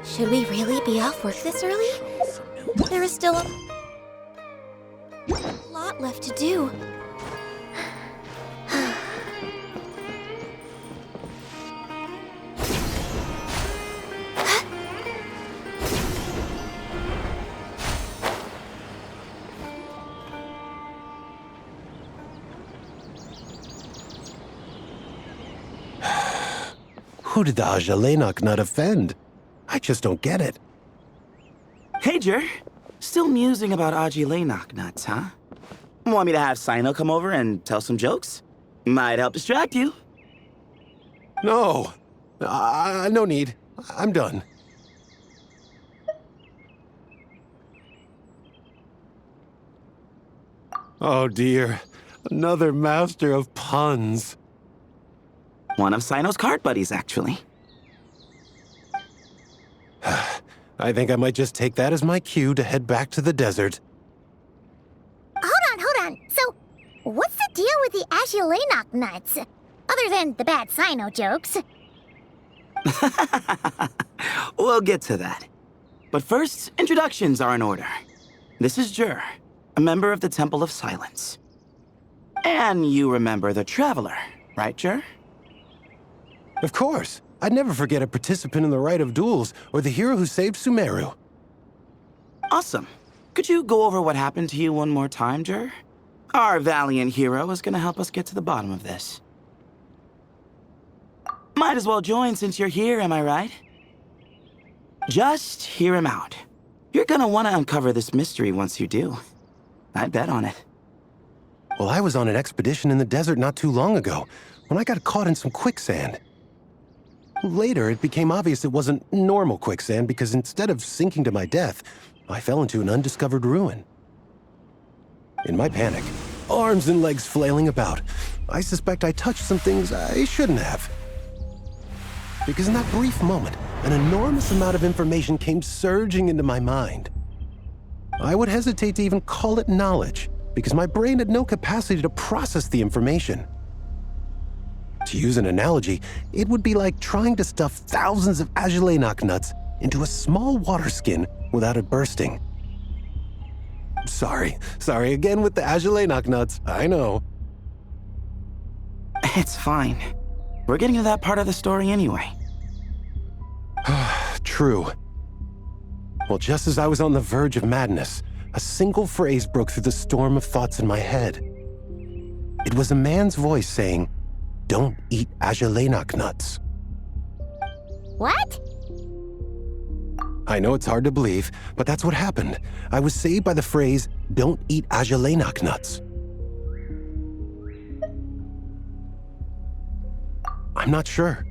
Should we really be off work this early? There is still a lot left to do. Who did the Ajalenok nut offend? I just don't get it. Hey, Jer. Still musing about Ajalenok nuts, huh? Want me to have Sino come over and tell some jokes? Might help distract you. No. No need. I'm done. Oh dear. Another master of puns. One of Sino's card buddies, actually. I think I might just take that as my cue to head back to the desert. Hold on. So, what's the deal with the Ajalenok nuts? Other than the bad Sino jokes. We'll get to that. But first, introductions are in order. This is Jer, a member of the Temple of Silence. And you remember the Traveler, right, Jer? Of course. I'd never forget a participant in the Rite of Duels or the hero who saved Sumeru. Awesome. Could you go over what happened to you one more time, Jer? Our valiant hero is gonna help us get to the bottom of this. Might as well join since you're here, am I right? Just hear him out. You're gonna want to uncover this mystery once you do. I'd bet on it. Well, I was on an expedition in the desert not too long ago when I got caught in some quicksand. Later, it became obvious it wasn't normal quicksand because instead of sinking to my death, I fell into an undiscovered ruin. In my panic, arms and legs flailing about, I suspect I touched some things I shouldn't have. Because in that brief moment, an enormous amount of information came surging into my mind. I would hesitate to even call it knowledge, because my brain had no capacity to process the information. To use an analogy, it would be like trying to stuff thousands of Ajalenok nuts into a small water skin without it bursting. Sorry again with the Ajalenok nuts, I know. It's fine. We're getting to that part of the story anyway. True. Well, just as I was on the verge of madness, a single phrase broke through the storm of thoughts in my head. It was a man's voice saying, "Don't eat Ajalenok nuts." What? I know it's hard to believe, but that's what happened. I was saved by the phrase, "Don't eat Ajalenok nuts." I'm not sure.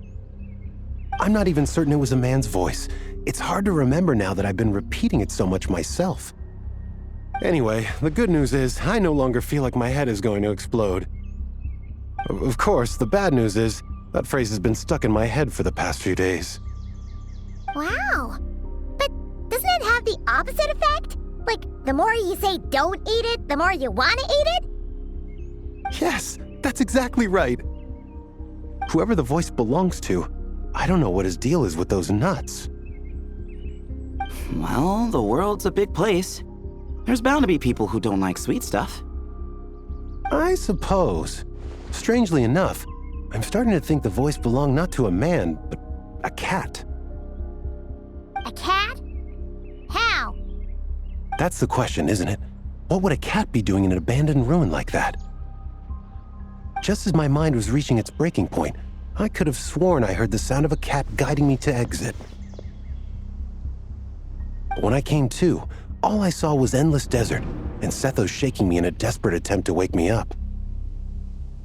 I'm not even certain it was a man's voice. It's hard to remember now that I've been repeating it so much myself. Anyway, the good news is I no longer feel like my head is going to explode. Of course, the bad news is that phrase has been stuck in my head for the past few days. Wow. But doesn't it have the opposite effect? Like, the more you say don't eat it, the more you want to eat it? Yes, that's exactly right. Whoever the voice belongs to, I don't know what his deal is with those nuts. Well, the world's a big place. There's bound to be people who don't like sweet stuff. I suppose. Strangely enough, I'm starting to think the voice belonged not to a man, but a cat. A cat? How? That's the question, isn't it? What would a cat be doing in an abandoned ruin like that? Just as my mind was reaching its breaking point, I could have sworn I heard the sound of a cat guiding me to exit. But when I came to, all I saw was endless desert, and Sethos shaking me in a desperate attempt to wake me up.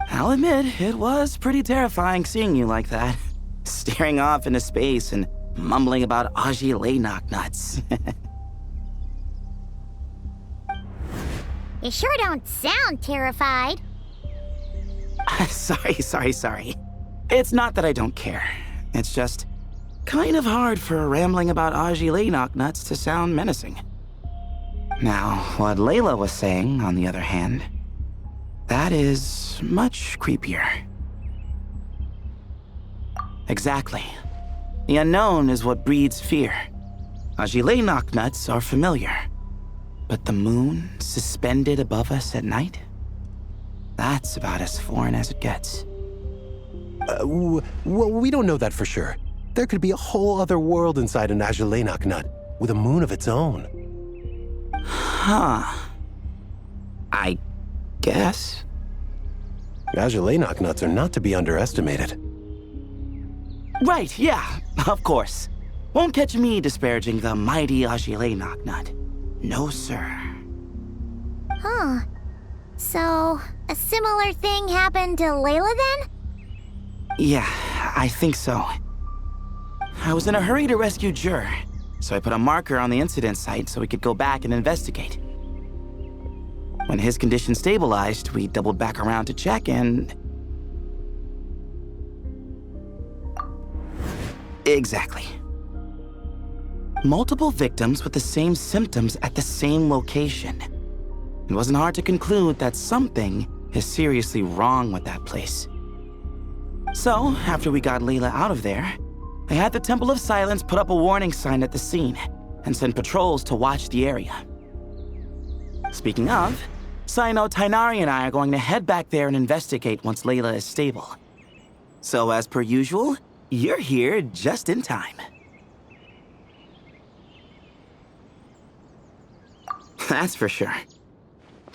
I'll admit, it was pretty terrifying seeing you like that. Staring off into space and mumbling about Ajalenok nuts. You sure don't sound terrified. Sorry. It's not that I don't care. It's just kind of hard for rambling about Ajalenok nuts to sound menacing. Now, what Layla was saying, on the other hand, that is much creepier. Exactly. The unknown is what breeds fear, Agile knocknuts are familiar. But the moon suspended above us at night? That's about as foreign as it gets. Well, we don't know that for sure. There could be a whole other world inside an Agile nut with a moon of its own. Huh. I guess. Agile nuts are not to be underestimated. Right, yeah, of course. Won't catch me disparaging the mighty Agile knocknut. No, sir. Huh. So, a similar thing happened to Layla then? Yeah, I think so. I was in a hurry to rescue Jur, so I put a marker on the incident site so we could go back and investigate. When his condition stabilized, we doubled back around to check and... Exactly. Multiple victims with the same symptoms at the same location. It wasn't hard to conclude that something is seriously wrong with that place. So, after we got Layla out of there, I had the Temple of Silence put up a warning sign at the scene and send patrols to watch the area. Speaking of, Sino, Tainari, and I are going to head back there and investigate once Layla is stable. So, as per usual, you're here just in time. That's for sure.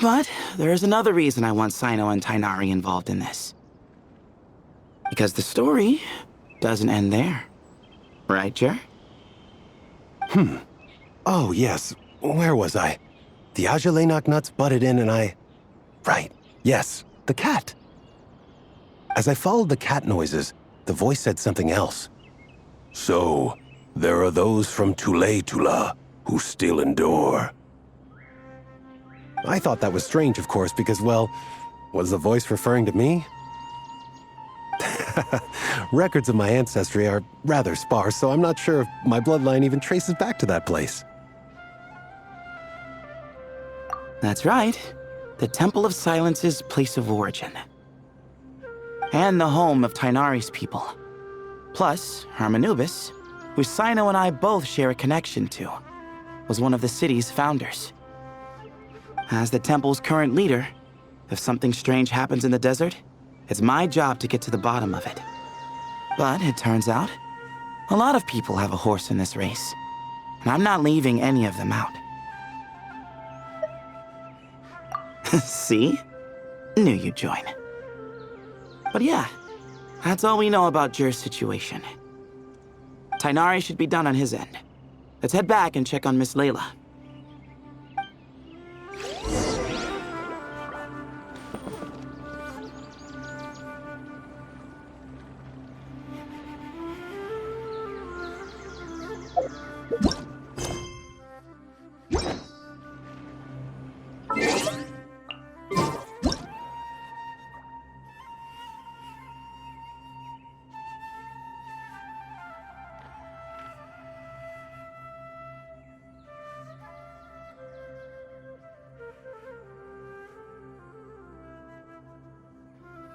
But there's another reason I want Sino and Tainari involved in this. Because the story doesn't end there. Right, Jer? Oh, yes. Where was I? The Agile nuts butted in and I... Right. Yes. The cat. As I followed the cat noises, the voice said something else. So, there are those from Tula who still endure. I thought that was strange, of course, because, well, was the voice referring to me? Records of my ancestry are rather sparse, so I'm not sure if my bloodline even traces back to that place. That's right. The Temple of Silence's place of origin. And the home of Tainari's people. Plus, Hermanubis, who Sino and I both share a connection to, was one of the city's founders. As the temple's current leader, if something strange happens in the desert, it's my job to get to the bottom of it. But it turns out, a lot of people have a horse in this race, and I'm not leaving any of them out. See? Knew you'd join. But yeah, that's all we know about Jur's situation. Tainari should be done on his end. Let's head back and check on Miss Layla.